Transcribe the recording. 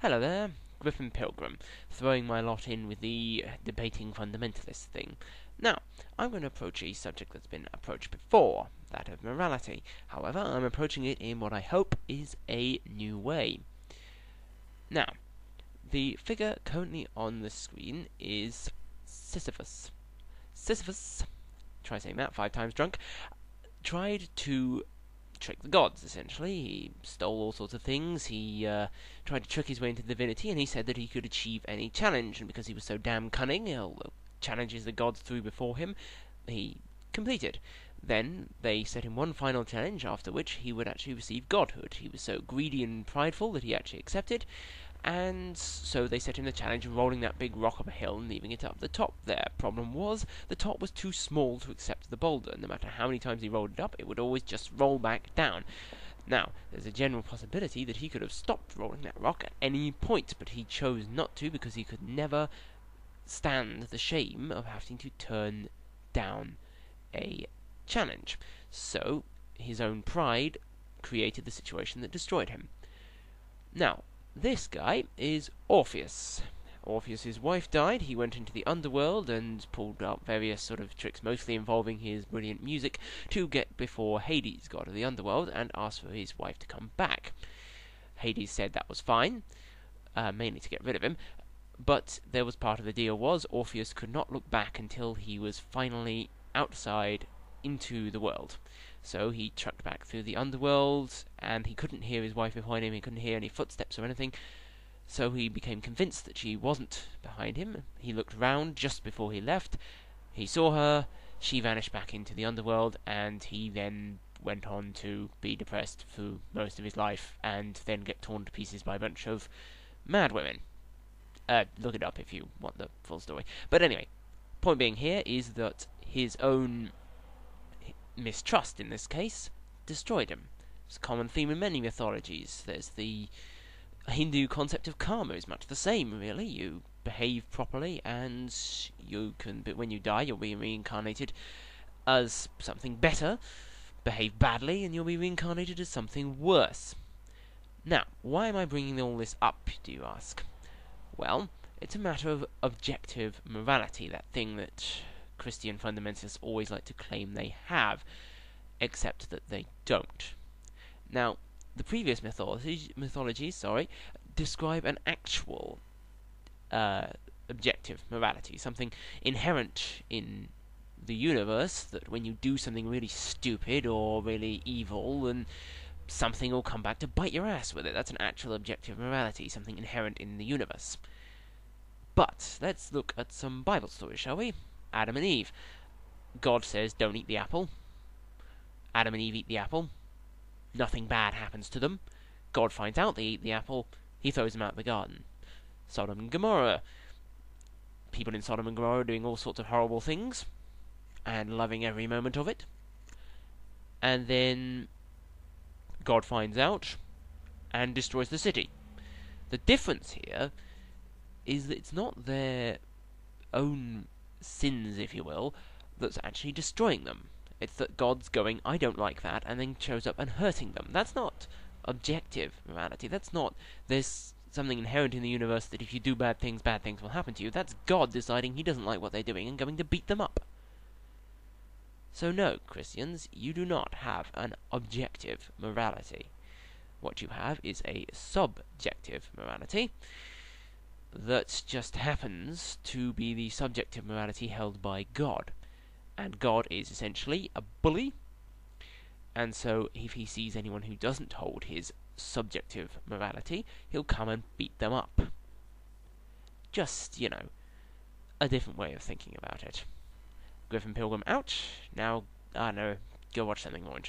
Hello there, Griffin Pilgrim, throwing my lot in with the debating fundamentalist thing. Now, I'm going to approach a subject that's been approached before, that of morality. However, I'm approaching it in what I hope is a new way. Now, the figure currently on the screen is Sisyphus. Sisyphus, try saying that 5 times drunk, tried to trick the gods, essentially. He stole all sorts of things. He tried to trick his way into divinity, and he said that he could achieve any challenge, and because he was so damn cunning, all the challenges the gods threw before him, he completed. Then they set him one final challenge, after which he would actually receive godhood. He was so greedy and prideful that he actually accepted, and so they set him the challenge of rolling that big rock up a hill and leaving it up the top there. Problem was, the top was too small to accept the boulder. No matter how many times he rolled it up, it would always just roll back down. Now, there's a general possibility that he could have stopped rolling that rock at any point, but he chose not to because he could never stand the shame of having to turn down a challenge. So, his own pride created the situation that destroyed him. Now, this guy is Orpheus. Orpheus's wife died. He went into the underworld and pulled out various sort of tricks, mostly involving his brilliant music, to get before Hades, god of the underworld, and asked for his wife to come back. Hades said that was fine, mainly to get rid of him, but there was part of the deal was Orpheus could not look back until he was finally outside into the world. So he trucked back through the underworld, and he couldn't hear his wife behind him, he couldn't hear any footsteps or anything, so he became convinced that she wasn't behind him. He looked round just before he left, he saw her, she vanished back into the underworld, and he then went on to be depressed through most of his life, and then get torn to pieces by a bunch of mad women. Look it up if you want the full story. But anyway, point being here is that his own mistrust, in this case, destroyed him. It's a common theme in many mythologies. There's the Hindu concept of karma is much the same, really. You behave properly, and you can, but when you die, you'll be reincarnated as something better. Behave badly, and you'll be reincarnated as something worse. Now, why am I bringing all this up, do you ask? Well, it's a matter of objective morality, that thing that Christian fundamentalists always like to claim they have, except that they don't. Now, the previous mythologies, describe an actual objective morality, something inherent in the universe, that when you do something really stupid or really evil, then something will come back to bite your ass with it. That's an actual objective morality, something inherent in the universe. But let's look at some Bible stories, shall we? Adam and Eve. God says, don't eat the apple. Adam and Eve eat the apple. Nothing bad happens to them. God finds out they eat the apple. He throws them out of the garden. Sodom and Gomorrah. People in Sodom and Gomorrah are doing all sorts of horrible things, and loving every moment of it. And then God finds out, and destroys the city. The difference here is that it's not their own sins, if you will, that's actually destroying them. It's that God's going, I don't like that, and then shows up and hurting them. That's not objective morality. That's not, there's something inherent in the universe that if you do bad things will happen to you. That's God deciding he doesn't like what they're doing and going to beat them up. So no, Christians, you do not have an objective morality. What you have is a subjective morality that just happens to be the subjective morality held by God. And God is essentially a bully, and so if he sees anyone who doesn't hold his subjective morality, he'll come and beat them up. Just, a different way of thinking about it. Griffin Pilgrim out. Now, I don't know, go watch something more interesting.